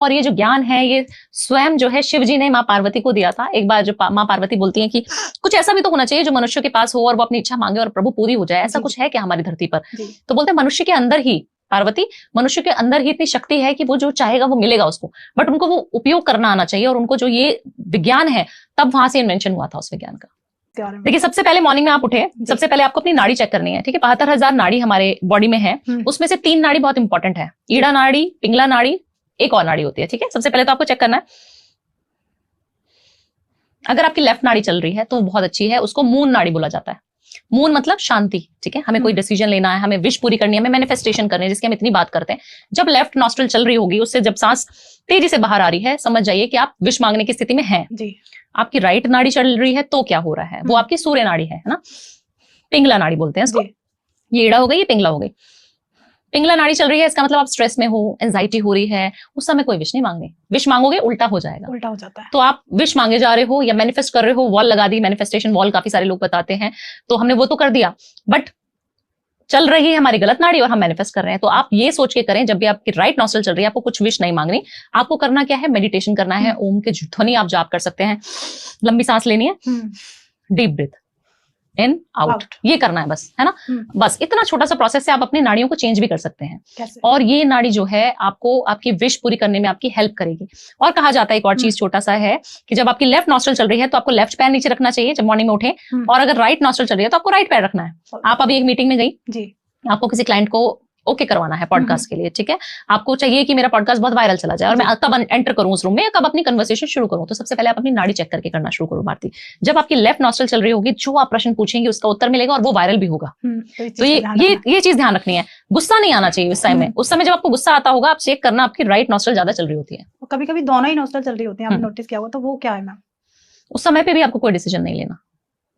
और ये जो ज्ञान है ये स्वयं जो है शिव जी ने माँ पार्वती को दिया था। एक बार जो माँ पार्वती बोलती हैं कि कुछ ऐसा भी तो होना चाहिए जो मनुष्य के पास हो और वो अपनी इच्छा मांगे और प्रभु पूरी हो जाए, ऐसा कुछ है क्या हमारी धरती पर? तो बोलते हैं मनुष्य के अंदर ही, पार्वती मनुष्य के अंदर ही इतनी शक्ति है कि वो जो चाहेगा वो मिलेगा उसको, बट उनको वो उपयोग करना आना चाहिए और उनको जो ये विज्ञान है, तब वहां से इन्वेंशन हुआ था उस विज्ञान का। देखिए सबसे पहले मॉर्निंग में आप उठे, सबसे पहले आपको अपनी नाड़ी चेक करनी है, ठीक है। 72,000 नाड़ी हमारे बॉडी में है, उसमें से 3 नाड़ी बहुत इंपॉर्टेंट है, ईड़ा नाड़ी, पिंगला नाड़ी, एक और नाड़ी होती है, ठीक है। सबसे पहले तो आपको चेक करना है, अगर आपकी लेफ्ट नाड़ी चल रही है तो बहुत अच्छी है, उसको मून नाड़ी बोला जाता है। मून मतलब शांति, ठीक है। हमें कोई डिसीजन लेना है, हमें विश पूरी करनी है, हमें मैनिफेस्टेशन करनी है, जिसकी हम इतनी बात करते हैं। जब लेफ्ट नॉस्ट्रल चल रही होगी, उससे जब सांस तेजी से बाहर आ रही है, समझ जाइए कि आप विश मांगने की स्थिति में हैं। आपकी राइट नाड़ी चल रही है तो क्या हो रहा है, वो आपकी सूर्य नाड़ी है ना, पिंगला नाड़ी बोलते हैं इसको। ये ईड़ा हो गई, ये पिंगला हो गई। पिंगला नाड़ी चल रही है, इसका मतलब आप स्ट्रेस में हो, एंजाइटी हो रही है, उस समय कोई विश नहीं मांगनी। विश मांगोगे उल्टा हो जाएगा, उल्टा हो जाता है। तो आप विश मांगे जा रहे हो या मैनिफेस्ट कर रहे हो, वॉल लगा दी, मैनिफेस्टेशन वॉल काफी सारे लोग बताते हैं, तो हमने वो तो कर दिया, बट चल रही है हमारी गलत नाड़ी और हम मैनिफेस्ट कर रहे हैं। तो आप ये सोच के करें, जब भी आपकी राइट नॉस्ट्रल चल रही है, आपको कुछ विश नहीं मांगनी, आपको करना क्या है, मेडिटेशन करना है। ओम के ध्वनि आप जाप कर सकते हैं, लंबी सांस लेनी है, डीप ब्रीथ इन आउट, ये करना है बस, है ना। बस इतना छोटा सा प्रोसेस से आप अपनी नाड़ियों को चेंज भी कर सकते हैं। और ये नाड़ी जो है आपको आपकी विश पूरी करने में आपकी हेल्प करेगी। और कहा जाता है एक और चीज छोटा सा है कि जब आपकी लेफ्ट नॉस्ट्रल चल रही है तो आपको लेफ्ट पैर नीचे रखना चाहिए जब मॉर्निंग में उठे, और अगर राइट नॉस्ट्रल चल रही है तो आपको राइट पैर रखना है। आप अभी एक मीटिंग में गई, आपको किसी क्लाइंट को ओके करवाना है पॉडकास्ट के लिए, ठीक है। आपको चाहिए कि मेरा पॉडकास्ट बहुत वायरल चला जाए और मैं कब एंटर करूं उस रूम में, कब अपनी कन्वर्सेशन शुरू करूं, तो सबसे पहले आप अपनी नाड़ी चेक करके करना शुरू करो भारती। जब आपकी लेफ्ट नॉस्ट्रल चल रही होगी, जो आप प्रश्न पूछेंगे उसका उत्तर मिलेगा और वो वायरल भी होगा। तो ये चीज ध्यान रखनी है। गुस्सा नहीं आना चाहिए उस टाइम में। उस समय जब आपको गुस्सा आता होगा, आप चेक करना आपकी राइट नॉस्ट्रल ज्यादा चल रही होती है। कभी कभी दोनों ही नॉस्ट्रल चल रही होती है, आपने नोटिस किया होगा, तो वो क्या है मैम? उस समय पे भी आपको कोई डिसीजन नहीं लेना।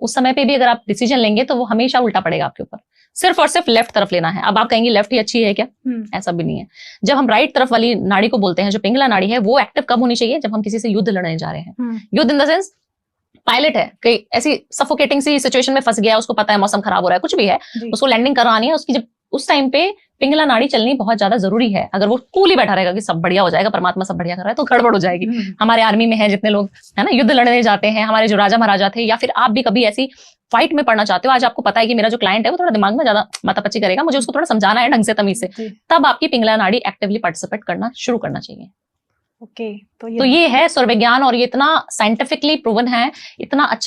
उस समय पे भी अगर आप डिसीजन लेंगे तो वो हमेशा उल्टा पड़ेगा आपके ऊपर। सिर्फ और सिर्फ लेफ्ट तरफ लेना है। अब आप कहेंगे लेफ्ट ही अच्छी है क्या? ऐसा भी नहीं है। जब हम राइट तरफ वाली नाड़ी को बोलते हैं, जो पिंगला नाड़ी है, वो एक्टिव कब होनी चाहिए? जब हम किसी से युद्ध लड़ने जा रहे हैं। युद्ध इन द सेंस, पायलट है, कहीं ऐसी सफोकेटिंग सी सिचुएशन में फंस गया, उसको पता है मौसम खराब हो रहा है, कुछ भी है, उसको लैंडिंग करानी है, उसकी जब उस टाइम पे पिंगला नाड़ी चलनी बहुत ज्यादा जरूरी है। अगर वो कूल ही बैठा रहेगा कि सब बढ़िया हो जाएगा, परमात्मा सब बढ़िया कर रहा है, तो गड़बड़ हो जाएगी। हमारे आर्मी में है जितने लोग, है ना, युद्ध लड़ने जाते हैं, हमारे जो राजा महाराजा थे, या फिर आप भी कभी ऐसी फाइट में पढ़ना चाहते हो, आज आपको पता है कि मेरा जो क्लाइंट है वो थोड़ा दिमाग में ज्यादा माथापच्ची करेगा, मुझे उसको थोड़ा समझाना है ढंग से, तमीज से, तब आपकी पिंगला नाड़ी एक्टिवली पार्टिसिपेट करना शुरू करना चाहिए। ओके, तो ये है स्वर विज्ञान, और ये इतना साइंटिफिकली प्रूवन है, इतना अच्छा